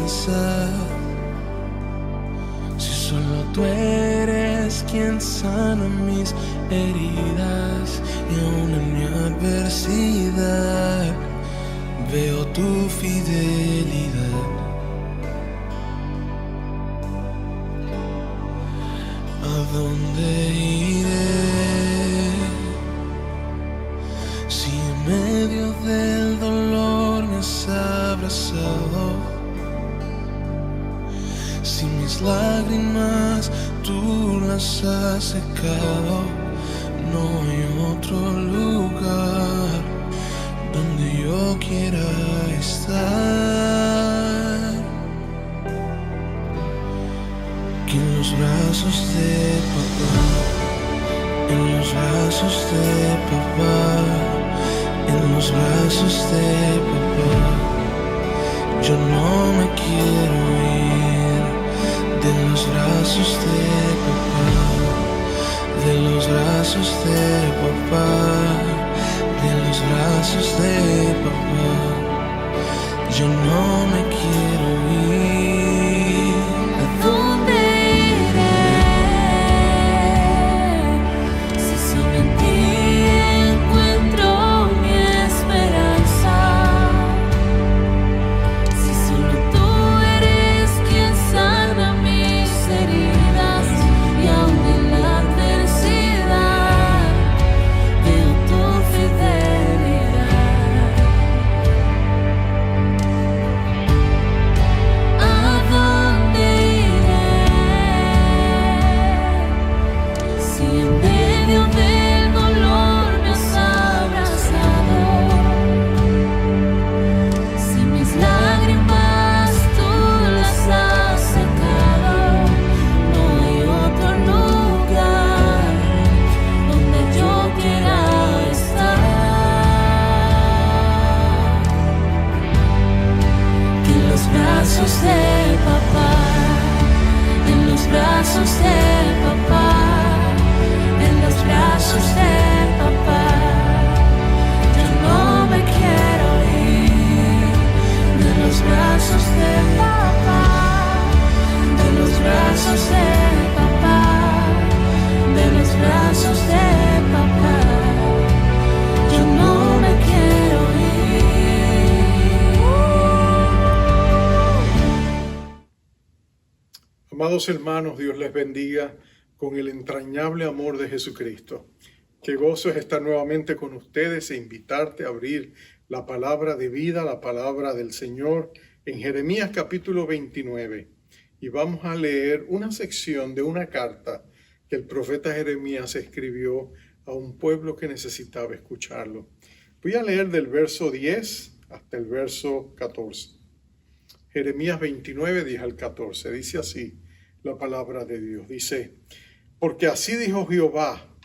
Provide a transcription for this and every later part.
esperanza. Si solo tú eres quien sana mis heridas y aún en mi adversidad veo tu fidelidad. ¿A dónde iré si en medio del dolor me has abrazado? Si mis lágrimas tú las has secado, no hay otro lugar donde yo quiera estar que en los brazos de papá, en los brazos de papá, en los brazos de papá. Yo no me quiero ir de los brazos de papá, de los brazos de papá, de los brazos de papá. Yo no me quiero ir. ¿A dónde iré si solo en ti encuentro mi esperanza? Si solo tú eres quien sana mis heridas y aún en la adversidad veo tu fidelidad. ¿A dónde iré si en medio del dolor me has abrazado? Si mis lágrimas tú las has secado, no hay otro lugar donde yo quiera estar que en los brazos de papá, en los brazos de papá, en los brazos de papá. Yo no me quiero ir de los brazos de papá, de los brazos de papá, de los brazos de papá. Yo no me quiero ir. Amados hermanos, Dios les bendiga con el entrañable amor de Jesucristo. Qué gozo es estar nuevamente con ustedes e invitarte a abrir la palabra de vida, la palabra del Señor en Jeremías capítulo 29. Y vamos a leer una sección de una carta que el profeta Jeremías escribió a un pueblo que necesitaba escucharlo. Voy a leer del verso 10 hasta el verso 14. Jeremías 29, 10 al 14. Dice así la palabra de Dios. Dice: porque así dijo Jehová,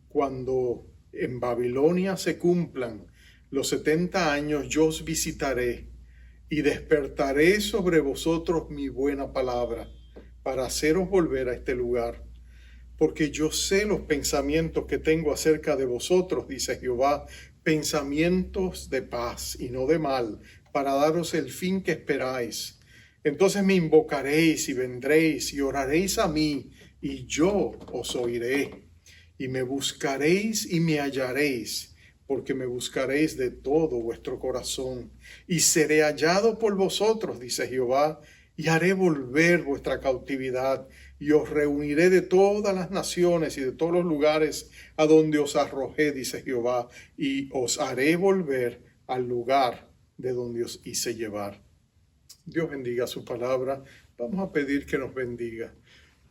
cuando en Babilonia se cumplan los 70 años, yo os visitaré y despertaré sobre vosotros mi buena palabra para haceros volver a este lugar. Porque yo sé los pensamientos que tengo acerca de vosotros, dice Jehová, pensamientos de paz y no de mal, para daros el fin que esperáis. Entonces me invocaréis y vendréis y oraréis a mí, y yo os oiré. Y me buscaréis y me hallaréis, porque me buscaréis de todo vuestro corazón. Y seré hallado por vosotros, dice Jehová, y haré volver vuestra cautividad, y os reuniré de todas las naciones y de todos los lugares a donde os arrojé, dice Jehová, y os haré volver al lugar de donde os hice llevar. Dios bendiga su palabra. Vamos a pedir que nos bendiga.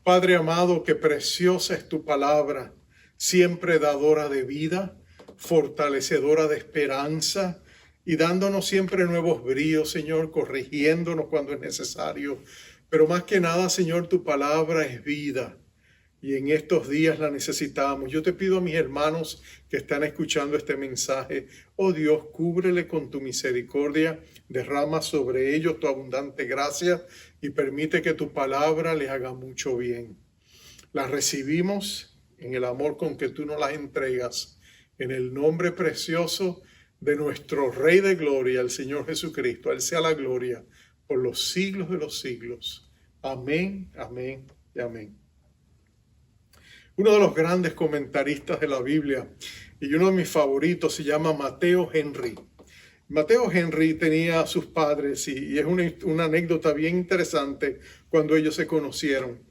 Padre amado, qué preciosa es tu palabra, siempre dadora de vida, fortalecedora de esperanza y dándonos siempre nuevos bríos, Señor, corrigiéndonos cuando es necesario. Pero más que nada, Señor, tu palabra es vida y en estos días la necesitamos. Yo te pido a mis hermanos que están escuchando este mensaje, oh Dios, cúbrele con tu misericordia, derrama sobre ellos tu abundante gracia y permite que tu palabra les haga mucho bien. Las recibimos en el amor con que tú nos las entregas, en el nombre precioso de nuestro Rey de Gloria, el Señor Jesucristo. A Él sea la gloria por los siglos de los siglos. Amén, amén y amén. Uno de los grandes comentaristas de la Biblia y uno de mis favoritos se llama Mateo Henry. Mateo Henry tenía a sus padres y es una anécdota bien interesante cuando ellos se conocieron.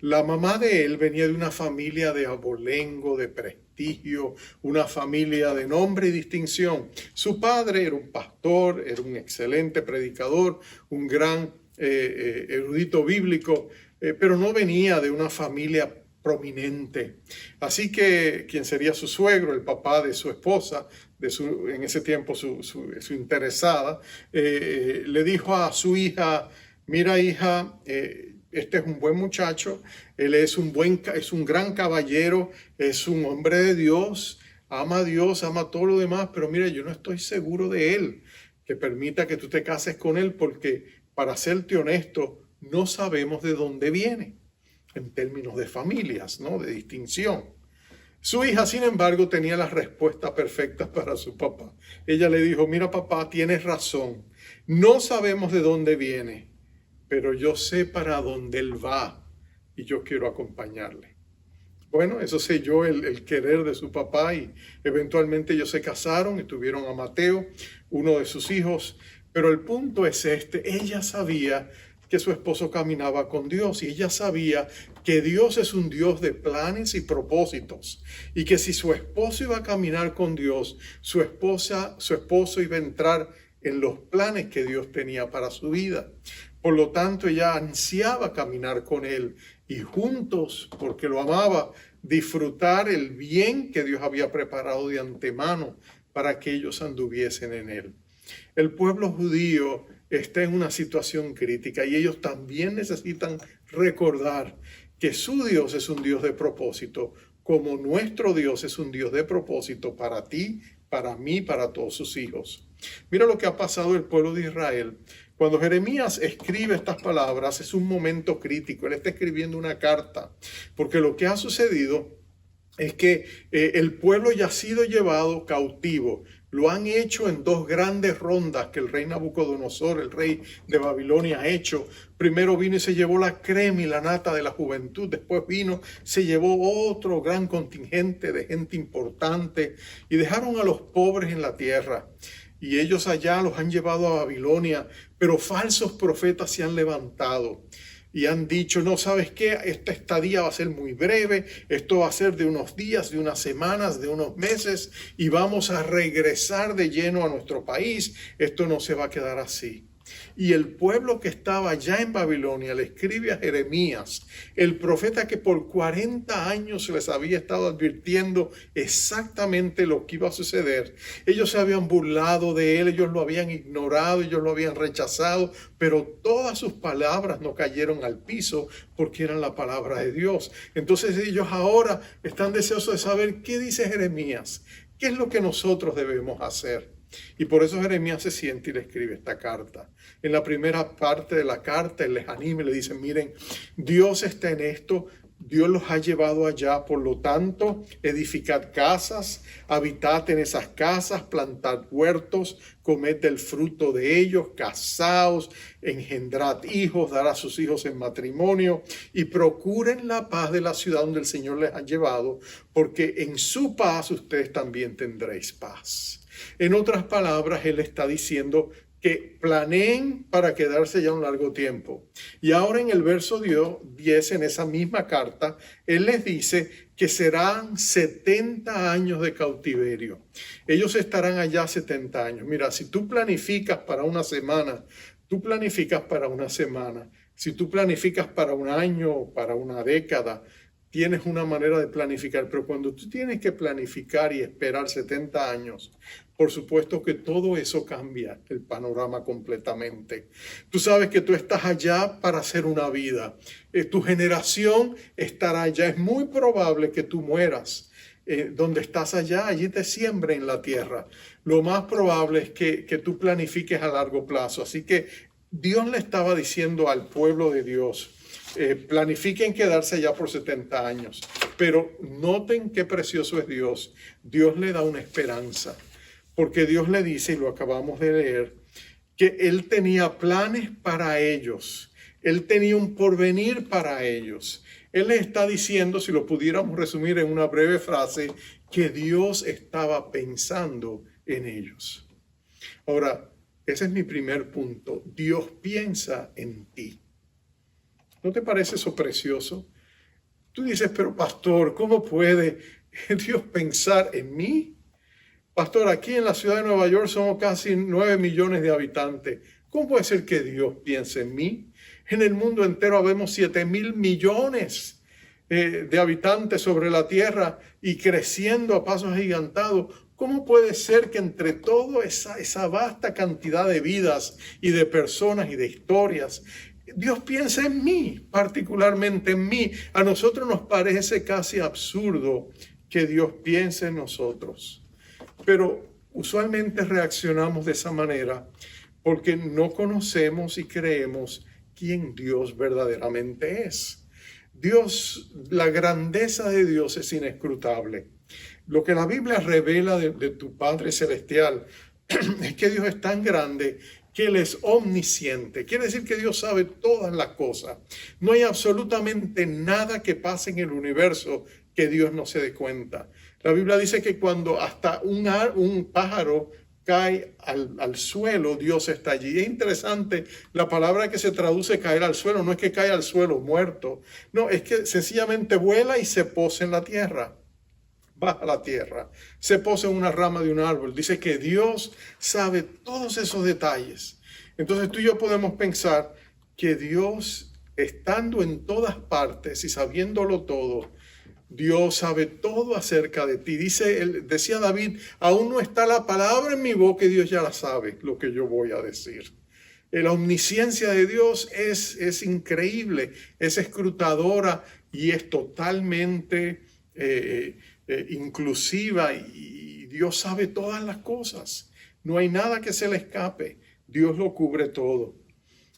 La mamá de él venía de una familia de abolengo, de prestigio, una familia de nombre y distinción. Su padre era un pastor, era un excelente predicador, un gran erudito bíblico, pero no venía de una familia prominente. Así que quien sería su suegro, el papá de su esposa, en ese tiempo su interesada, le dijo a su hija: mira, hija, este es un buen muchacho, él es un gran caballero, es un hombre de Dios, ama todo lo demás, pero mira, yo no estoy seguro de él, que permita que tú te cases con él, porque para serte honesto, no sabemos de dónde viene, en términos de familias, ¿no? De distinción. Su hija, sin embargo, tenía las respuestas perfectas para su papá. Ella le dijo: mira, papá, tienes razón, no sabemos de dónde viene, pero yo sé para dónde él va y yo quiero acompañarle. Bueno, eso selló el querer de su papá y eventualmente ellos se casaron y tuvieron a Mateo, uno de sus hijos. Pero el punto es ella sabía que su esposo caminaba con Dios y ella sabía que Dios es un Dios de planes y propósitos y que si su esposo iba a caminar con Dios, su esposo iba a entrar en los planes que Dios tenía para su vida. Por lo tanto, ella ansiaba caminar con él y juntos, porque lo amaba, disfrutar el bien que Dios había preparado de antemano para que ellos anduviesen en él. El pueblo judío está en una situación crítica y ellos también necesitan recordar que su Dios es un Dios de propósito, como nuestro Dios es un Dios de propósito para ti, para mí, para todos sus hijos. Mira lo que ha pasado el pueblo de Israel. Cuando Jeremías escribe estas palabras es un momento crítico. Él está escribiendo una carta, porque lo que ha sucedido es que el pueblo ya ha sido llevado cautivo. Lo han hecho en dos grandes rondas que el rey Nabucodonosor, el rey de Babilonia, ha hecho. Primero vino y se llevó la crema y la nata de la juventud. Después vino, se llevó otro gran contingente de gente importante y dejaron a los pobres en la tierra. Y ellos allá los han llevado a Babilonia, pero falsos profetas se han levantado. Y han dicho: no, ¿sabes qué? Esta estadía va a ser muy breve, esto va a ser de unos días, de unas semanas, de unos meses, y vamos a regresar de lleno a nuestro país. Esto no se va a quedar así. Y el pueblo que estaba ya en Babilonia le escribe a Jeremías, el profeta que por 40 años les había estado advirtiendo exactamente lo que iba a suceder. Ellos se habían burlado de él, ellos lo habían ignorado, ellos lo habían rechazado, pero todas sus palabras no cayeron al piso porque eran la palabra de Dios. Entonces ellos ahora están deseosos de saber qué dice Jeremías, qué es lo que nosotros debemos hacer. Y por eso Jeremías se siente y le escribe esta carta. En la primera parte de la carta, él les anima y le dice: miren, Dios está en esto, Dios los ha llevado allá, por lo tanto, edificad casas, habitad en esas casas, plantad huertos, comed del fruto de ellos, casaos, engendrad hijos, dar a sus hijos en matrimonio y procuren la paz de la ciudad donde el Señor les ha llevado, porque en su paz ustedes también tendréis paz. En otras palabras, él está diciendo que planeen para quedarse ya un largo tiempo. Y ahora en el verso 10, en esa misma carta, él les dice que serán 70 años de cautiverio. Ellos estarán allá 70 años. Mira, si tú planificas para una semana, tú planificas para una semana. Si tú planificas para un año, para una década, tienes una manera de planificar, pero cuando tú tienes que planificar y esperar 70 años, por supuesto que todo eso cambia el panorama completamente. Tú sabes que tú estás allá para hacer una vida. Tu generación estará allá. Es muy probable que tú mueras. Donde estás allá, allí te siembren en la tierra. Lo más probable es que tú planifiques a largo plazo. Así que Dios le estaba diciendo al pueblo de Dios: planifiquen quedarse allá por 70 años, pero noten qué precioso es Dios. Dios le da una esperanza, porque Dios le dice, y lo acabamos de leer, que Él tenía planes para ellos. Él tenía un porvenir para ellos. Él les está diciendo, si lo pudiéramos resumir en una breve frase, que Dios estaba pensando en ellos. Ahora, ese es mi primer punto. Dios piensa en ti. ¿No te parece eso precioso? Tú dices, pero pastor, ¿cómo puede Dios pensar en mí? Pastor, aquí en la ciudad de Nueva York somos casi 9 millones de habitantes. ¿Cómo puede ser que Dios piense en mí? En el mundo entero habemos 7,000 millones de habitantes sobre la tierra y creciendo a pasos agigantados. ¿Cómo puede ser que entre toda esa vasta cantidad de vidas y de personas y de historias, Dios piensa en mí, particularmente en mí? A nosotros nos parece casi absurdo que Dios piense en nosotros. Pero usualmente reaccionamos de esa manera porque no conocemos y creemos quién Dios verdaderamente es. Dios, la grandeza de Dios es inescrutable. Lo que la Biblia revela de tu Padre Celestial es que Dios es tan grande que Él es omnisciente. Quiere decir que Dios sabe todas las cosas. No hay absolutamente nada que pase en el universo que Dios no se dé cuenta. La Biblia dice que cuando hasta un pájaro cae al suelo, Dios está allí. Es interesante, la palabra que se traduce caer al suelo no es que cae al suelo muerto, no, es que sencillamente vuela y se posa en la tierra. Baja a la tierra, se posa en una rama de un árbol. Dice que Dios sabe todos esos detalles. Entonces tú y yo podemos pensar que Dios, estando en todas partes y sabiéndolo todo, Dios sabe todo acerca de ti. Decía David, aún no está la palabra en mi boca y Dios ya la sabe lo que yo voy a decir. La omnisciencia de Dios es increíble, es escrutadora y es totalmente inclusiva, y Dios sabe todas las cosas. No hay nada que se le escape. Dios lo cubre todo.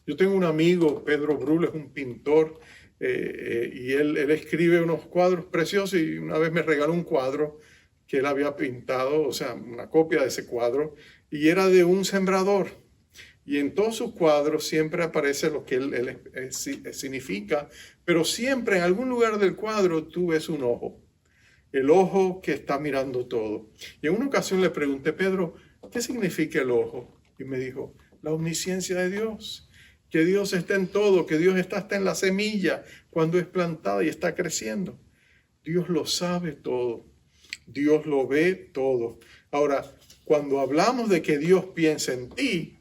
Yo tengo un amigo, Pedro Brul, es un pintor, y él escribe unos cuadros preciosos, y una vez me regaló un cuadro que él había pintado, o sea, una copia de ese cuadro, y era de un sembrador. Y en todos sus cuadros siempre aparece lo que él significa, pero siempre en algún lugar del cuadro tú ves un ojo. El ojo que está mirando todo. Y en una ocasión le pregunté, Pedro, ¿qué significa el ojo? Y me dijo, la omnisciencia de Dios. Que Dios está en todo, que Dios está hasta en la semilla cuando es plantada y está creciendo. Dios lo sabe todo. Dios lo ve todo. Ahora, cuando hablamos de que Dios piensa en ti,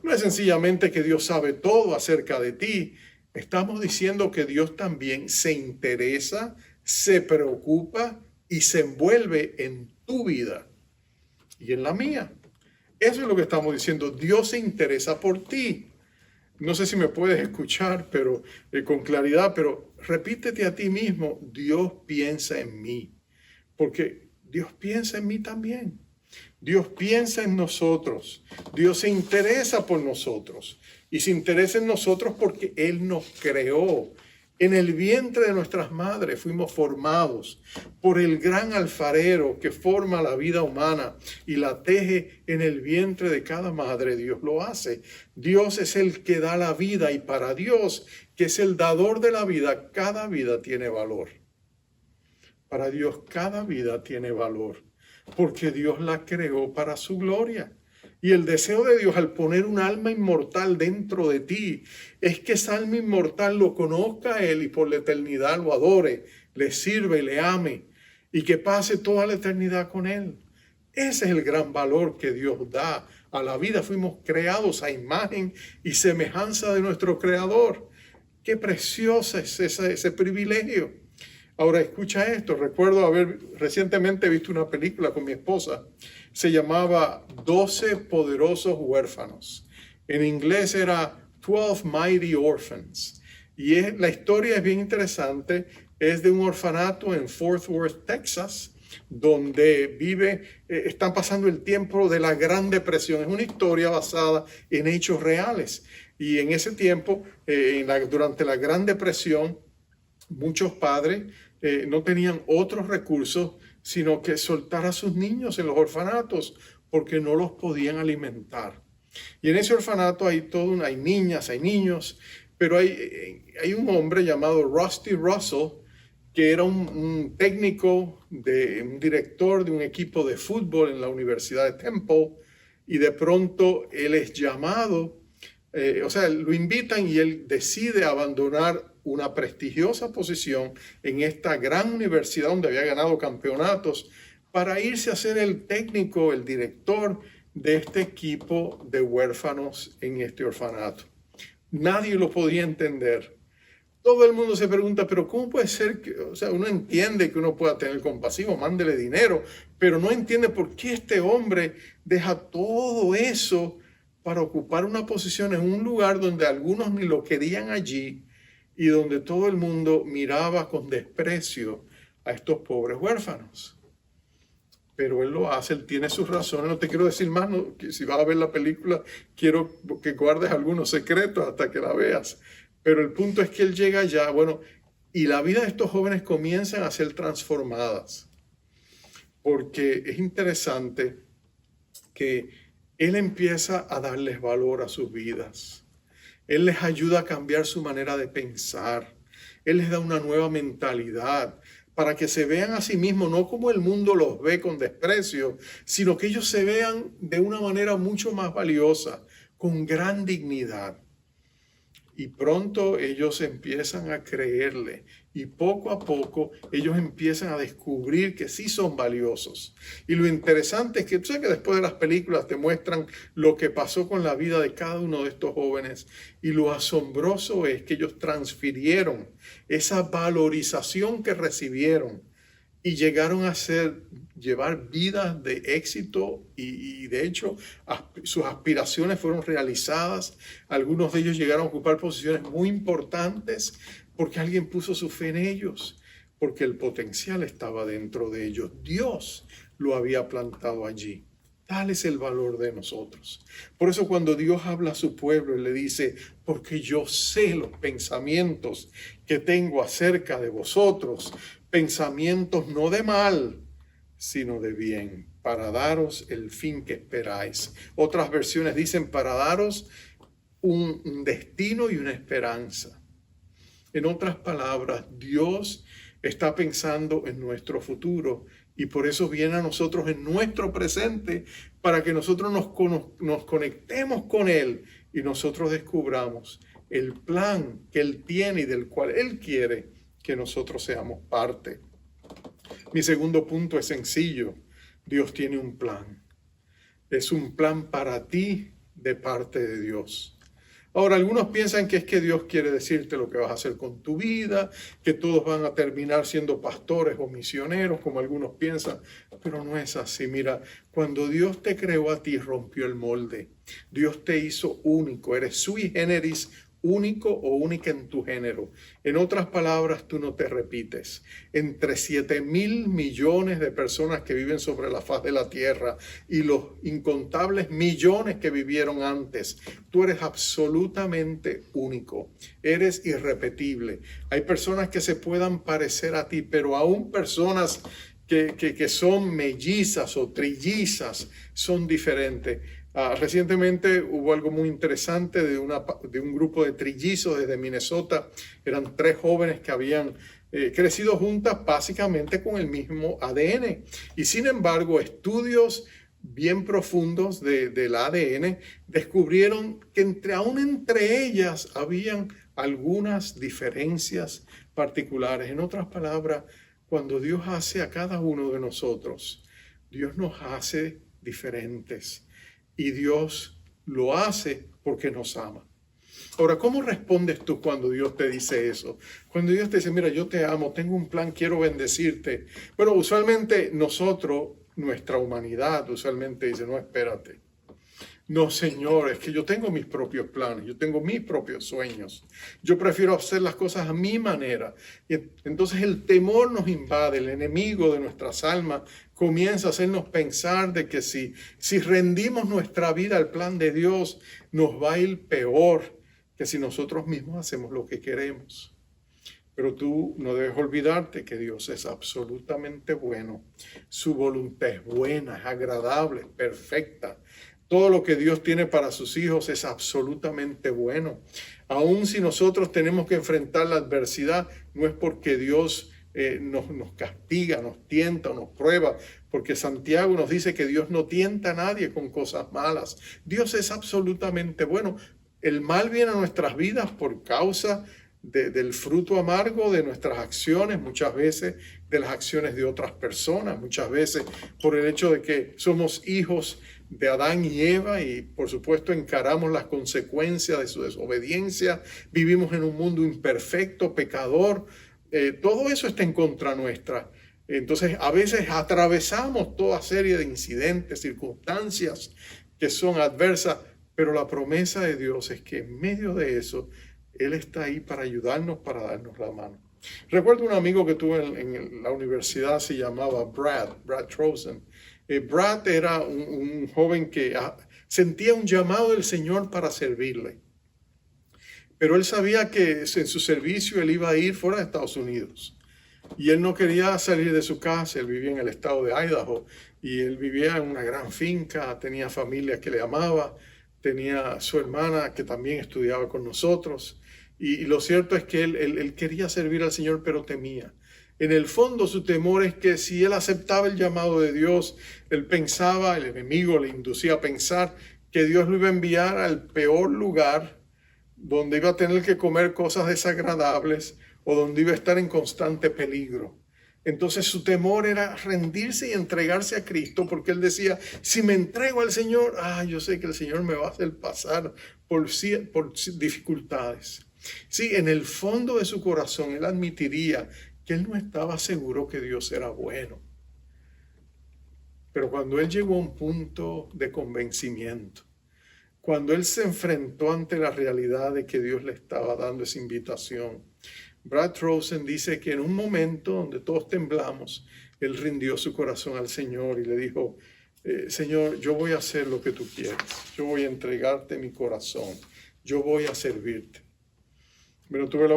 no es sencillamente que Dios sabe todo acerca de ti. Estamos diciendo que Dios también se interesa, se preocupa y se envuelve en tu vida y en la mía. Eso es lo que estamos diciendo. Dios se interesa por ti. No sé si me puedes escuchar, pero con claridad, pero repítete a ti mismo, Dios piensa en mí, porque Dios piensa en mí también. Dios piensa en nosotros. Dios se interesa por nosotros. Y se interesa en nosotros porque Él nos creó. En el vientre de nuestras madres fuimos formados por el gran alfarero que forma la vida humana y la teje en el vientre de cada madre. Dios lo hace. Dios es el que da la vida, y para Dios, que es el dador de la vida, cada vida tiene valor. Para Dios cada vida tiene valor, porque Dios la creó para su gloria. Y el deseo de Dios al poner un alma inmortal dentro de ti es que esa alma inmortal lo conozca a Él y por la eternidad lo adore, le sirva y le ame, y que pase toda la eternidad con Él. Ese es el gran valor que Dios da a la vida. Fuimos creados a imagen y semejanza de nuestro Creador. Qué precioso es ese privilegio. Ahora escucha esto. Recuerdo haber recientemente visto una película con mi esposa. Se llamaba 12 poderosos huérfanos. En inglés era 12 Mighty Orphans. Y la historia es bien interesante. Es de un orfanato en Fort Worth, Texas, donde están pasando el tiempo de la Gran Depresión. Es una historia basada en hechos reales. Y en ese tiempo, durante la Gran Depresión, muchos padres no tenían otros recursos sino que soltar a sus niños en los orfanatos porque no los podían alimentar. Y en ese orfanato hay hay niñas, hay niños, pero hay un hombre llamado Rusty Russell, que era un técnico, un director de un equipo de fútbol en la Universidad de Temple, y de pronto él es llamado, lo invitan y él decide abandonar una prestigiosa posición en esta gran universidad donde había ganado campeonatos para irse a ser el técnico, el director de este equipo de huérfanos en este orfanato. Nadie lo podía entender. Todo el mundo se pregunta, pero ¿cómo puede ser que, uno entiende que uno pueda tener compasivo, mándele dinero, pero no entiende por qué este hombre deja todo eso para ocupar una posición en un lugar donde algunos ni lo querían allí y donde todo el mundo miraba con desprecio a estos pobres huérfanos. Pero él lo hace, él tiene sus razones. No te quiero decir más, no, que si vas a ver la película, quiero que guardes algunos secretos hasta que la veas. Pero el punto es que él llega allá, y la vida de estos jóvenes comienzan a ser transformadas. Porque es interesante que él empieza a darles valor a sus vidas. Él les ayuda a cambiar su manera de pensar. Él les da una nueva mentalidad para que se vean a sí mismos, no como el mundo los ve con desprecio, sino que ellos se vean de una manera mucho más valiosa, con gran dignidad. Y pronto ellos empiezan a creerle y poco a poco ellos empiezan a descubrir que sí son valiosos. Y lo interesante es que tú sabes que después de las películas te muestran lo que pasó con la vida de cada uno de estos jóvenes. Y lo asombroso es que ellos transfirieron esa valorización que recibieron y llegaron a llevar vidas de éxito y de hecho sus aspiraciones fueron realizadas. Algunos de ellos llegaron a ocupar posiciones muy importantes porque alguien puso su fe en ellos, porque el potencial estaba dentro de ellos. Dios lo había plantado allí. Tal es el valor de nosotros. Por eso cuando Dios habla a su pueblo, Él le dice, porque yo sé los pensamientos que tengo acerca de vosotros, pensamientos no de mal, sino de bien, para daros el fin que esperáis. Otras versiones dicen para daros un destino y una esperanza. En otras palabras, Dios está pensando en nuestro futuro y por eso viene a nosotros en nuestro presente para que nosotros nos conectemos con Él y nosotros descubramos el plan que Él tiene y del cual Él quiere que nosotros seamos parte. Mi segundo punto es sencillo. Dios tiene un plan. Es un plan para ti de parte de Dios. Ahora, algunos piensan que es que Dios quiere decirte lo que vas a hacer con tu vida, que todos van a terminar siendo pastores o misioneros, como algunos piensan, pero no es así. Mira, cuando Dios te creó a ti, rompió el molde. Dios te hizo único, eres sui generis, único o única en tu género. En otras palabras, tú no te repites. Entre 7.000 millones de personas que viven sobre la faz de la tierra y los incontables millones que vivieron antes, tú eres absolutamente único. Eres irrepetible. Hay personas que se puedan parecer a ti, pero aún personas que son mellizas o trillizas son diferentes. Recientemente hubo algo muy interesante de un grupo de trillizos desde Minnesota. Eran 3 jóvenes que habían crecido juntas básicamente con el mismo ADN. Y sin embargo, estudios bien profundos del ADN descubrieron que aún entre ellas habían algunas diferencias particulares. En otras palabras, cuando Dios hace a cada uno de nosotros, Dios nos hace diferentes. Y Dios lo hace porque nos ama. Ahora, ¿cómo respondes tú cuando Dios te dice eso? Cuando Dios te dice, mira, yo te amo, tengo un plan, quiero bendecirte. Bueno, usualmente nuestra humanidad, usualmente dice, no, espérate. No, Señor, es que yo tengo mis propios planes, yo tengo mis propios sueños. Yo prefiero hacer las cosas a mi manera. Y entonces el temor nos invade, el enemigo de nuestras almas comienza a hacernos pensar de que si rendimos nuestra vida al plan de Dios, nos va a ir peor que si nosotros mismos hacemos lo que queremos. Pero tú no debes olvidarte que Dios es absolutamente bueno. Su voluntad es buena, es agradable, es perfecta. Todo lo que Dios tiene para sus hijos es absolutamente bueno. Aun si nosotros tenemos que enfrentar la adversidad, no es porque Dios nos castiga, nos tienta o nos prueba, porque Santiago nos dice que Dios no tienta a nadie con cosas malas. Dios es absolutamente bueno. El mal viene a nuestras vidas por causa del fruto amargo de nuestras acciones, muchas veces de las acciones de otras personas, muchas veces por el hecho de que somos hijos de Adán y Eva y por supuesto encaramos las consecuencias de su desobediencia, vivimos en un mundo imperfecto, pecador, todo eso está en contra nuestra. Entonces a veces atravesamos toda serie de incidentes, circunstancias que son adversas, pero la promesa de Dios es que en medio de eso Él está ahí para ayudarnos, para darnos la mano. Recuerdo un amigo que tuve en la universidad, se llamaba Brad Trosen. Brad era un joven que sentía un llamado del Señor para servirle. Pero él sabía que en su servicio él iba a ir fuera de Estados Unidos. Y él no quería salir de su casa, él vivía en el estado de Idaho. Y él vivía en una gran finca, tenía familia que le amaba, tenía su hermana que también estudiaba con nosotros. Y lo cierto es que él quería servir al Señor, pero temía. En el fondo su temor es que si él aceptaba el llamado de Dios, él pensaba, el enemigo le inducía a pensar que Dios lo iba a enviar al peor lugar, donde iba a tener que comer cosas desagradables o donde iba a estar en constante peligro. Entonces su temor era rendirse y entregarse a Cristo, porque él decía, si me entrego al Señor, yo sé que el Señor me va a hacer pasar por dificultades. Sí, en el fondo de su corazón él admitiría que él no estaba seguro que Dios era bueno. Pero cuando él llegó a un punto de convencimiento, cuando él se enfrentó ante la realidad de que Dios le estaba dando esa invitación, Brad Trosen dice que en un momento donde todos temblamos, él rindió su corazón al Señor y le dijo, Señor, yo voy a hacer lo que tú quieres, yo voy a entregarte mi corazón, yo voy a servirte. Pero tuve la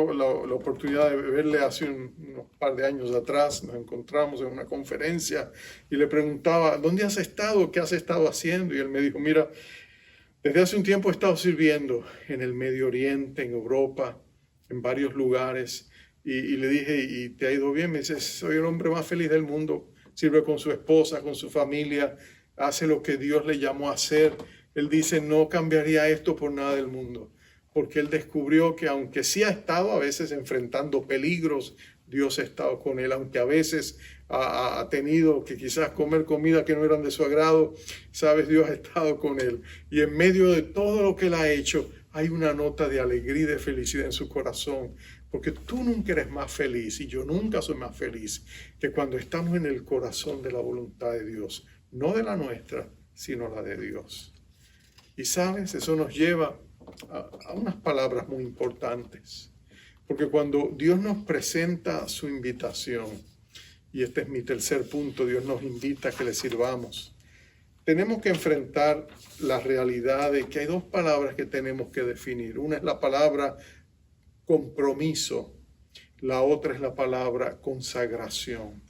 oportunidad de verle hace unos par de años atrás, nos encontramos en una conferencia y le preguntaba, ¿dónde has estado? ¿Qué has estado haciendo? Y él me dijo, mira, desde hace un tiempo he estado sirviendo en el Medio Oriente, en Europa, en varios lugares. Y le dije, ¿y te ha ido bien? Me dice, soy el hombre más feliz del mundo. Sirve con su esposa, con su familia, hace lo que Dios le llamó a hacer. Él dice, no cambiaría esto por nada del mundo. Porque él descubrió que aunque sí ha estado a veces enfrentando peligros, Dios ha estado con él, aunque a veces ha tenido que quizás comer comida que no eran de su agrado, sabes, Dios ha estado con él. Y en medio de todo lo que él ha hecho, hay una nota de alegría y de felicidad en su corazón, porque tú nunca eres más feliz y yo nunca soy más feliz que cuando estamos en el corazón de la voluntad de Dios, no de la nuestra, sino la de Dios. Y sabes, eso nos lleva a unas palabras muy importantes, porque cuando Dios nos presenta su invitación, y este es mi tercer punto, Dios nos invita a que le sirvamos, tenemos que enfrentar la realidad de que hay dos palabras que tenemos que definir. Una es la palabra compromiso, la otra es la palabra consagración.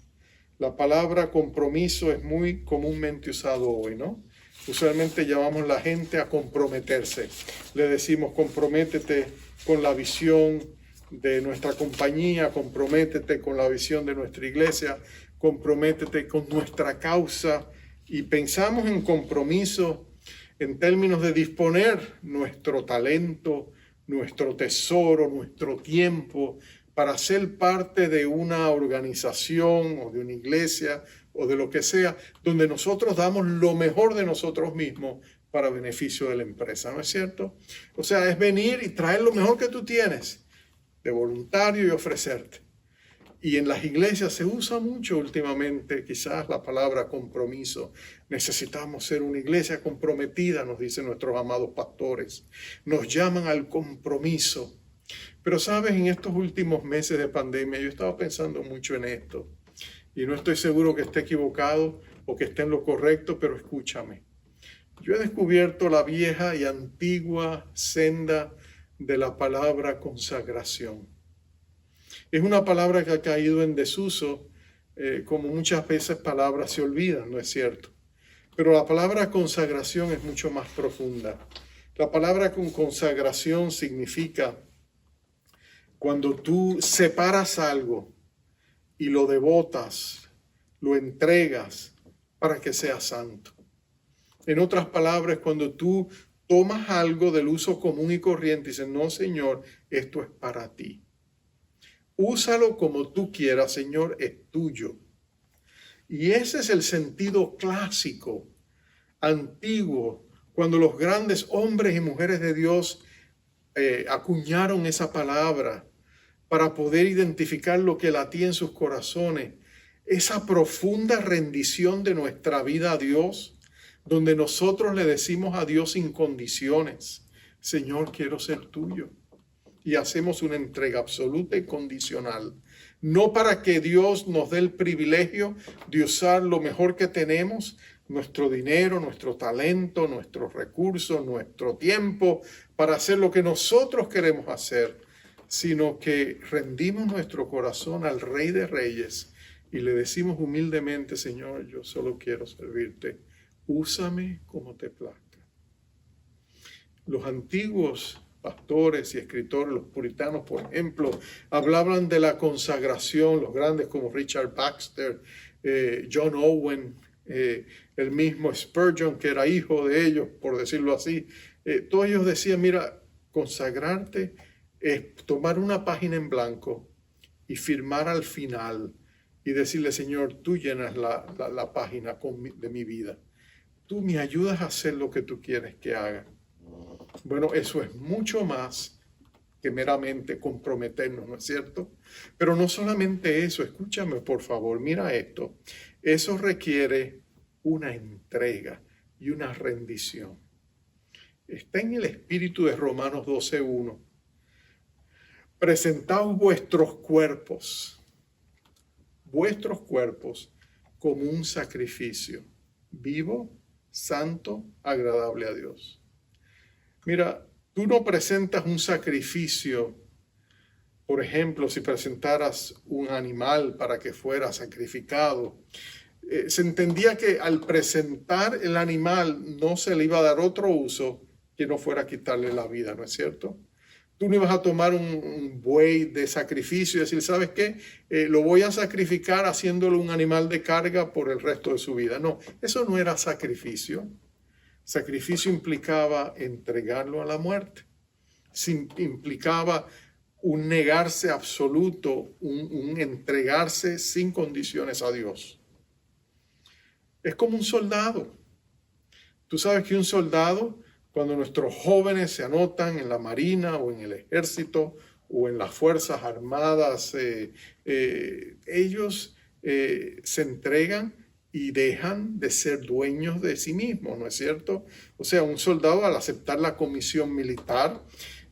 La palabra compromiso es muy comúnmente usado hoy, ¿no? Usualmente llamamos a la gente a comprometerse. Le decimos, comprométete con la visión de nuestra compañía, comprométete con la visión de nuestra iglesia, comprométete con nuestra causa. Y pensamos en compromiso en términos de disponer nuestro talento, nuestro tesoro, nuestro tiempo para ser parte de una organización o de una iglesia o de lo que sea, donde nosotros damos lo mejor de nosotros mismos para beneficio de la empresa, ¿no es cierto? O sea, es venir y traer lo mejor que tú tienes de voluntario y ofrecerte. Y en las iglesias se usa mucho últimamente quizás la palabra compromiso. Necesitamos ser una iglesia comprometida, nos dicen nuestros amados pastores. Nos llaman al compromiso. Pero sabes, en estos últimos meses de pandemia yo estaba pensando mucho en esto. Y no estoy seguro que esté equivocado o que esté en lo correcto, pero escúchame. Yo he descubierto la vieja y antigua senda de la palabra consagración. Es una palabra que ha caído en desuso, como muchas veces palabras se olvidan, ¿no es cierto? Pero la palabra consagración es mucho más profunda. La palabra con consagración significa cuando tú separas algo y lo devotas, lo entregas para que sea santo. En otras palabras, cuando tú tomas algo del uso común y corriente y dices, no, Señor, esto es para ti. Úsalo como tú quieras, Señor, es tuyo. Y ese es el sentido clásico, antiguo, cuando los grandes hombres y mujeres de Dios acuñaron esa palabra para poder identificar lo que latía en sus corazones, esa profunda rendición de nuestra vida a Dios, donde nosotros le decimos a Dios sin condiciones, Señor, quiero ser tuyo. Y hacemos una entrega absoluta y condicional, no para que Dios nos dé el privilegio de usar lo mejor que tenemos, nuestro dinero, nuestro talento, nuestros recursos, nuestro tiempo, para hacer lo que nosotros queremos hacer, sino que rendimos nuestro corazón al Rey de Reyes y le decimos humildemente, Señor, yo solo quiero servirte, úsame como te plazca. Los antiguos pastores y escritores, los puritanos, por ejemplo, hablaban de la consagración, los grandes como Richard Baxter, John Owen, el mismo Spurgeon, que era hijo de ellos, por decirlo así. Todos ellos decían, mira, consagrarte es tomar una página en blanco y firmar al final y decirle, Señor, tú llenas la página de mi vida. Tú me ayudas a hacer lo que tú quieres que haga. Bueno, eso es mucho más que meramente comprometernos, ¿no es cierto? Pero no solamente eso, escúchame por favor, mira esto. Eso requiere una entrega y una rendición. Está en el espíritu de Romanos 12:1. Presentaos vuestros cuerpos como un sacrificio vivo, santo, agradable a Dios. Mira, tú no presentas un sacrificio, por ejemplo, si presentaras un animal para que fuera sacrificado. Se entendía que al presentar el animal no se le iba a dar otro uso que no fuera quitarle la vida, ¿no es cierto? Tú no ibas a tomar un buey de sacrificio y decir, ¿sabes qué? Lo voy a sacrificar haciéndolo un animal de carga por el resto de su vida. No, eso no era sacrificio. Sacrificio implicaba entregarlo a la muerte. Implicaba un negarse absoluto, un entregarse sin condiciones a Dios. Es como un soldado. Tú sabes que un soldado, cuando nuestros jóvenes se anotan en la marina o en el ejército o en las fuerzas armadas, ellos se entregan y dejan de ser dueños de sí mismos, ¿no es cierto? O sea, un soldado al aceptar la comisión militar,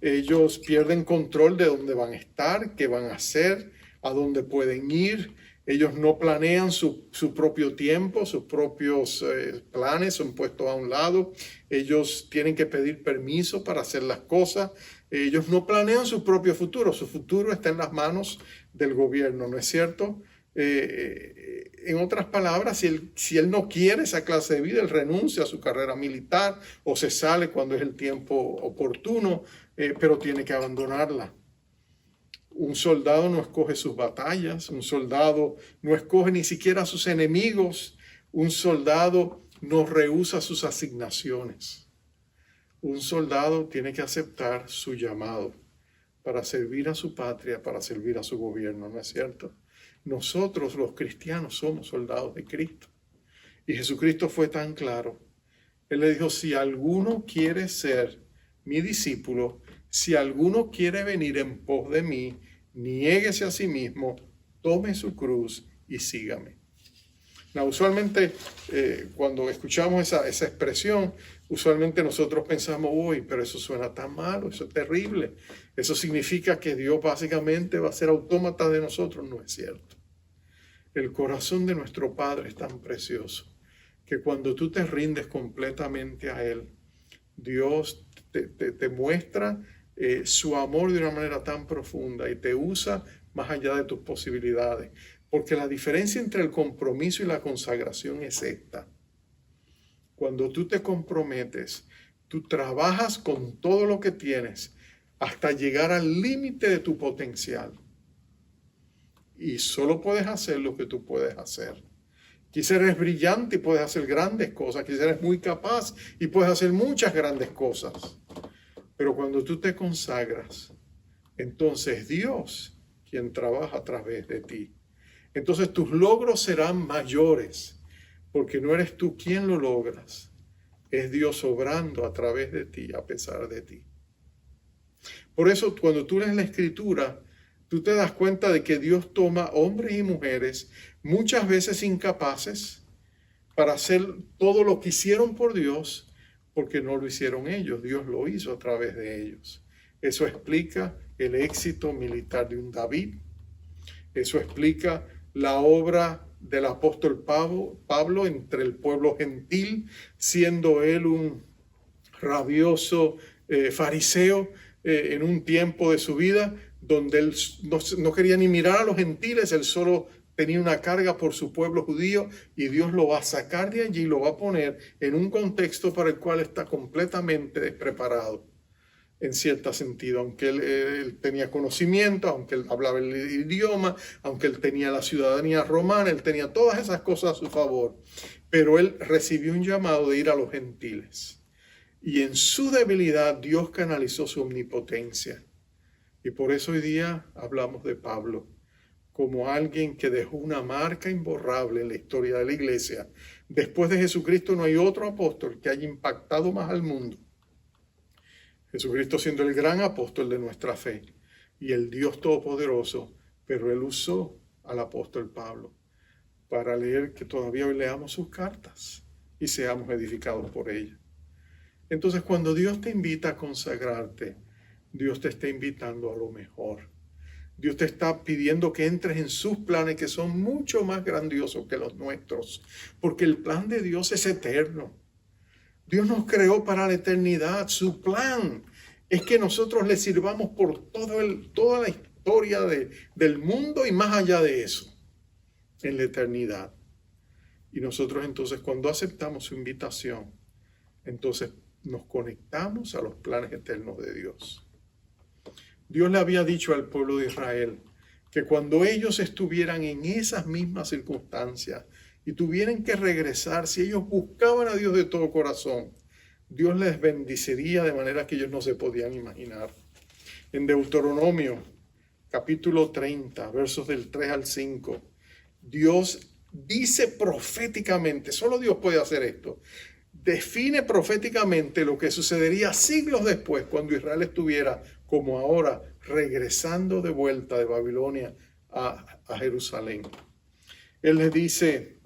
ellos pierden control de dónde van a estar, qué van a hacer, a dónde pueden ir. Ellos no planean su propio tiempo, sus propios planes son puestos a un lado. Ellos tienen que pedir permiso para hacer las cosas. Ellos no planean su propio futuro. Su futuro está en las manos del gobierno, ¿no es cierto? En otras palabras, si él no quiere esa clase de vida, él renuncia a su carrera militar o se sale cuando es el tiempo oportuno, pero tiene que abandonarla. Un soldado no escoge sus batallas, un soldado no escoge ni siquiera a sus enemigos, un soldado no rehúsa sus asignaciones. Un soldado tiene que aceptar su llamado para servir a su patria, para servir a su gobierno, ¿no es cierto? Nosotros los cristianos somos soldados de Cristo. Y Jesucristo fue tan claro. Él le dijo, si alguno quiere ser mi discípulo, si alguno quiere venir en pos de mí, niéguese a sí mismo, tome su cruz y sígame. Usualmente cuando escuchamos esa expresión, usualmente nosotros pensamos, uy, pero eso suena tan malo, eso es terrible. Eso significa que Dios básicamente va a ser autómata de nosotros. No es cierto. El corazón de nuestro Padre es tan precioso que cuando tú te rindes completamente a Él, Dios te muestra su amor de una manera tan profunda y te usa más allá de tus posibilidades. Porque la diferencia entre el compromiso y la consagración es esta. Cuando tú te comprometes, tú trabajas con todo lo que tienes hasta llegar al límite de tu potencial. Y solo puedes hacer lo que tú puedes hacer. Quizás eres brillante y puedes hacer grandes cosas. Quizás eres muy capaz y puedes hacer muchas grandes cosas. Pero cuando tú te consagras, entonces Dios quien trabaja a través de ti. Entonces tus logros serán mayores, porque no eres tú quien lo logras. Es Dios obrando a través de ti, a pesar de ti. Por eso, cuando tú lees la Escritura, tú te das cuenta de que Dios toma hombres y mujeres, muchas veces incapaces, para hacer todo lo que hicieron por Dios, porque no lo hicieron ellos, Dios lo hizo a través de ellos. Eso explica el éxito militar de un David. Eso explica la obra del apóstol Pablo entre el pueblo gentil, siendo él un rabioso fariseo en un tiempo de su vida donde él no quería ni mirar a los gentiles, él solo tenía una carga por su pueblo judío, y Dios lo va a sacar de allí y lo va a poner en un contexto para el cual está completamente despreparado. En cierto sentido, aunque él tenía conocimiento, aunque él hablaba el idioma, aunque él tenía la ciudadanía romana, él tenía todas esas cosas a su favor, pero él recibió un llamado de ir a los gentiles. Y en su debilidad Dios canalizó su omnipotencia. Y por eso hoy día hablamos de Pablo como alguien que dejó una marca imborrable en la historia de la iglesia. Después de Jesucristo no hay otro apóstol que haya impactado más al mundo. Jesucristo siendo el gran apóstol de nuestra fe y el Dios Todopoderoso, pero él usó al apóstol Pablo para leer, que todavía hoy leamos sus cartas y seamos edificados por ellas. Entonces, cuando Dios te invita a consagrarte, Dios te está invitando a lo mejor. Dios te está pidiendo que entres en sus planes, que son mucho más grandiosos que los nuestros, porque el plan de Dios es eterno. Dios nos creó para la eternidad. Su plan es que nosotros le sirvamos por toda la historia del mundo y más allá de eso, en la eternidad. Y nosotros entonces, cuando aceptamos su invitación, entonces nos conectamos a los planes eternos de Dios. Dios le había dicho al pueblo de Israel que cuando ellos estuvieran en esas mismas circunstancias y tuvieran que regresar, si ellos buscaban a Dios de todo corazón, Dios les bendeciría de manera que ellos no se podían imaginar. En Deuteronomio, capítulo 30, versos del 3 al 5, Dios dice proféticamente, solo Dios puede hacer esto, define proféticamente lo que sucedería siglos después, cuando Israel estuviera, como ahora, regresando de vuelta de Babilonia a Jerusalén. Él les dice,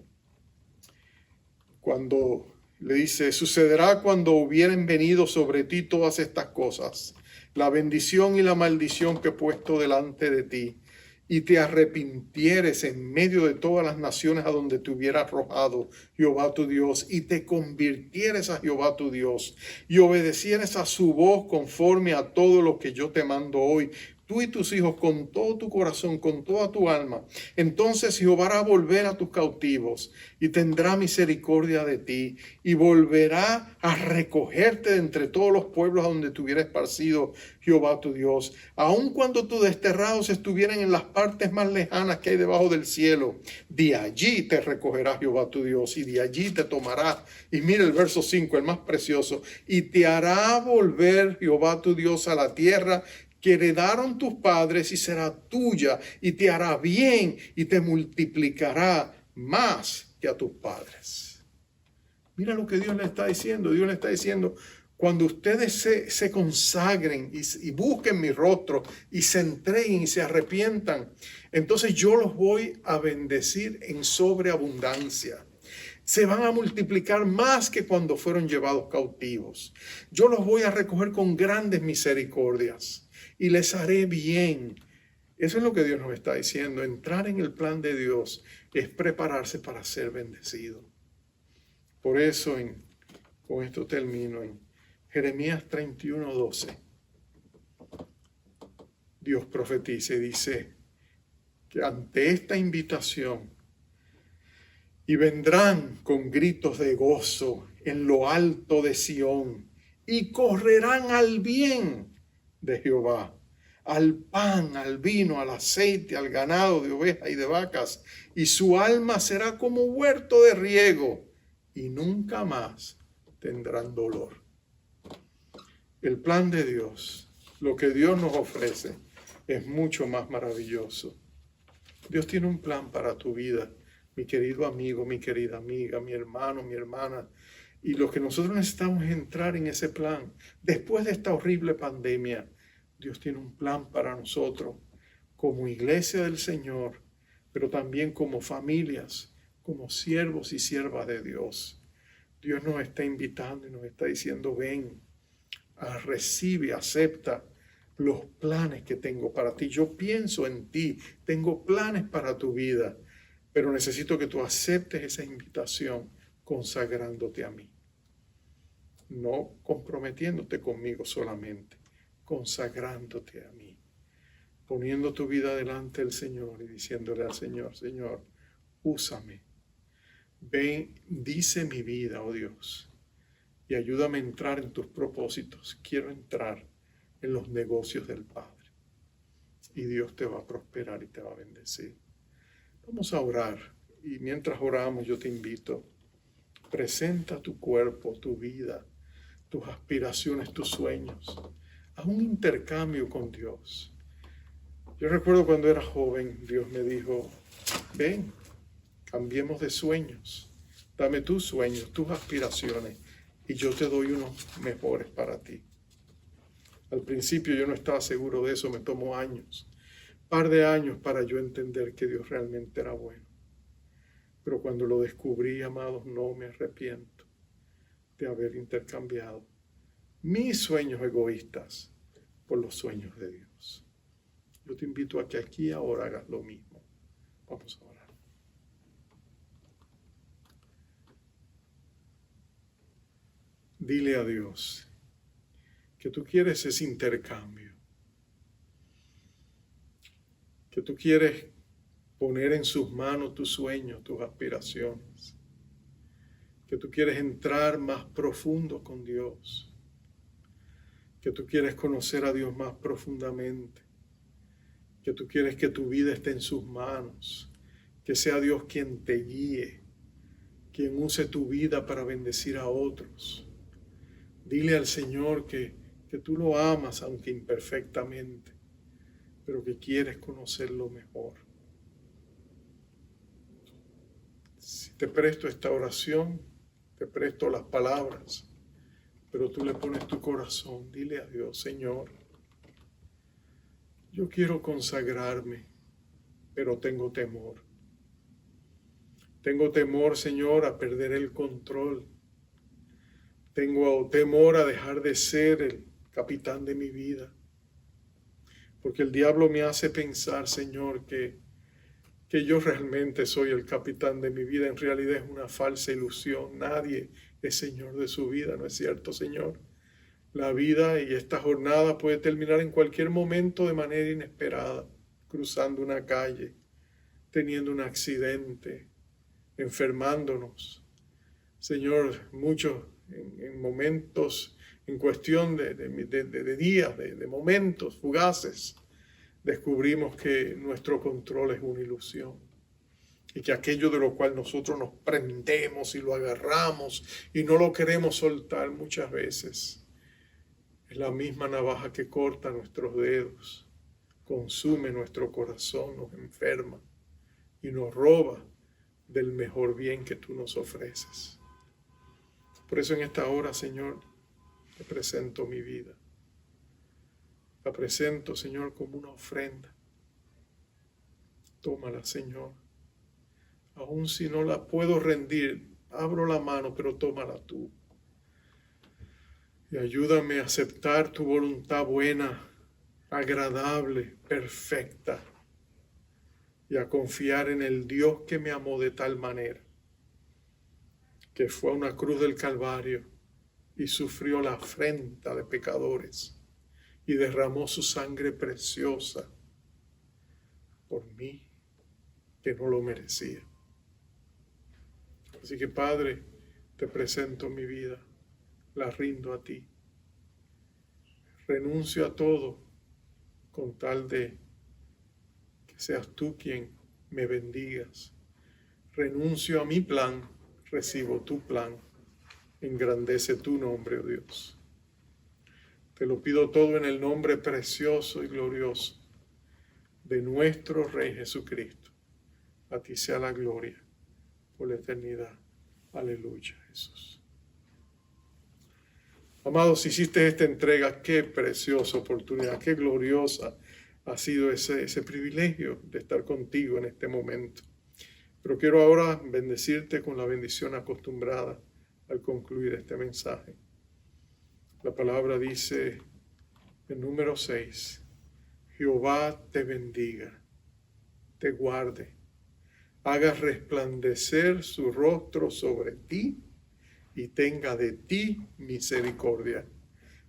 sucederá cuando hubieren venido sobre ti todas estas cosas, la bendición y la maldición que he puesto delante de ti, y te arrepintieres en medio de todas las naciones a donde te hubiera arrojado Jehová tu Dios, y te convirtieres a Jehová tu Dios, y obedecieres a su voz conforme a todo lo que yo te mando hoy, tú y tus hijos, con todo tu corazón, con toda tu alma. Entonces Jehová hará volver a tus cautivos y tendrá misericordia de ti, y volverá a recogerte de entre todos los pueblos a donde te hubiera esparcido Jehová tu Dios, aun cuando tus desterrados estuvieran en las partes más lejanas que hay debajo del cielo. De allí te recogerá Jehová tu Dios, y de allí te tomará. Y mira el verso 5, el más precioso: y te hará volver Jehová tu Dios a la tierra que heredaron tus padres, y será tuya, y te hará bien, y te multiplicará más que a tus padres. Mira lo que Dios le está diciendo. Dios le está diciendo, cuando ustedes se consagren y busquen mi rostro, y se entreguen y se arrepientan, entonces yo los voy a bendecir en sobreabundancia. Se van a multiplicar más que cuando fueron llevados cautivos. Yo los voy a recoger con grandes misericordias y les haré bien. Eso es lo que Dios nos está diciendo. Entrar en el plan de Dios es prepararse para ser bendecido. Por eso, con esto termino, en Jeremías 31:12, Dios profetiza y dice que ante esta invitación Y vendrán con gritos de gozo en lo alto de Sión, y correrán al bien de Jehová, al pan, al vino, al aceite, al ganado de ovejas y de vacas, y su alma será como huerto de riego, y nunca más tendrán dolor. El plan de Dios, lo que Dios nos ofrece, es mucho más maravilloso. Dios tiene un plan para tu vida, mi querido amigo, mi querida amiga, mi hermano, mi hermana. Y lo que nosotros necesitamos es entrar en ese plan. Después de esta horrible pandemia, Dios tiene un plan para nosotros, como iglesia del Señor, pero también como familias, como siervos y siervas de Dios. Dios nos está invitando y nos está diciendo, ven, recibe, acepta los planes que tengo para ti. Yo pienso en ti, tengo planes para tu vida, pero necesito que tú aceptes esa invitación consagrándote a mí. No comprometiéndote conmigo solamente, consagrándote a mí, poniendo tu vida delante del Señor y diciéndole al Señor, Señor, úsame, bendice mi vida, oh Dios, y ayúdame a entrar en tus propósitos. Quiero entrar en los negocios del Padre. Y Dios te va a prosperar y te va a bendecir. Vamos a orar. Y mientras oramos, yo te invito. Presenta tu cuerpo, tu vida, tus aspiraciones, tus sueños. Haz un intercambio con Dios. Yo recuerdo cuando era joven, Dios me dijo, ven, cambiemos de sueños. Dame tus sueños, tus aspiraciones, y yo te doy unos mejores para ti. Al principio yo no estaba seguro de eso, me tomó años, un par de años para yo entender que Dios realmente era bueno. Pero cuando lo descubrí, amados, no me arrepiento de haber intercambiado mis sueños egoístas por los sueños de Dios. Yo te invito a que aquí ahora hagas lo mismo. Vamos a orar. Dile a Dios que tú quieres ese intercambio, que tú quieres poner en sus manos tus sueños, tus aspiraciones, que tú quieres entrar más profundo con Dios, que tú quieres conocer a Dios más profundamente, que tú quieres que tu vida esté en sus manos, que sea Dios quien te guíe, quien use tu vida para bendecir a otros. Dile al Señor que tú lo amas, aunque imperfectamente, pero que quieres conocerlo mejor. Si te presto esta oración, te presto las palabras, pero tú le pones tu corazón, dile a Dios, Señor, yo quiero consagrarme, pero tengo temor. Tengo temor, Señor, a perder el control. Tengo temor a dejar de ser el capitán de mi vida. Porque el diablo me hace pensar, Señor, que yo realmente soy el capitán de mi vida. En realidad es una falsa ilusión. Nadie es Señor de su vida, ¿no es cierto, Señor? La vida y esta jornada puede terminar en cualquier momento de manera inesperada, cruzando una calle, teniendo un accidente, enfermándonos. Señor, muchos en momentos, en cuestión de días, de momentos fugaces, descubrimos que nuestro control es una ilusión y que aquello de lo cual nosotros nos prendemos y lo agarramos y no lo queremos soltar muchas veces es la misma navaja que corta nuestros dedos, consume nuestro corazón, nos enferma y nos roba del mejor bien que tú nos ofreces. Por eso en esta hora, Señor, te presento mi vida. La presento, Señor, como una ofrenda. Tómala, Señor. Aun si no la puedo rendir, abro la mano, pero tómala tú. Y ayúdame a aceptar tu voluntad buena, agradable, perfecta. Y a confiar en el Dios que me amó de tal manera, que fue a una cruz del Calvario y sufrió la afrenta de pecadores y derramó su sangre preciosa por mí, que no lo merecía. Así que, Padre, te presento mi vida, la rindo a ti. Renuncio a todo con tal de que seas tú quien me bendigas. Renuncio a mi plan, recibo tu plan. Engrandece tu nombre, oh Dios. Te lo pido todo en el nombre precioso y glorioso de nuestro Rey Jesucristo. A ti sea la gloria por la eternidad. Aleluya, Jesús. Amados, hiciste esta entrega, qué preciosa oportunidad, qué gloriosa ha sido ese privilegio de estar contigo en este momento. Pero quiero ahora bendecirte con la bendición acostumbrada al concluir este mensaje. La palabra dice en número 6, Jehová te bendiga, te guarde, haga resplandecer su rostro sobre ti y tenga de ti misericordia.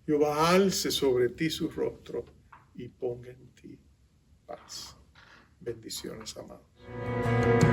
Jehová alce sobre ti su rostro y ponga en ti paz. Bendiciones, amados.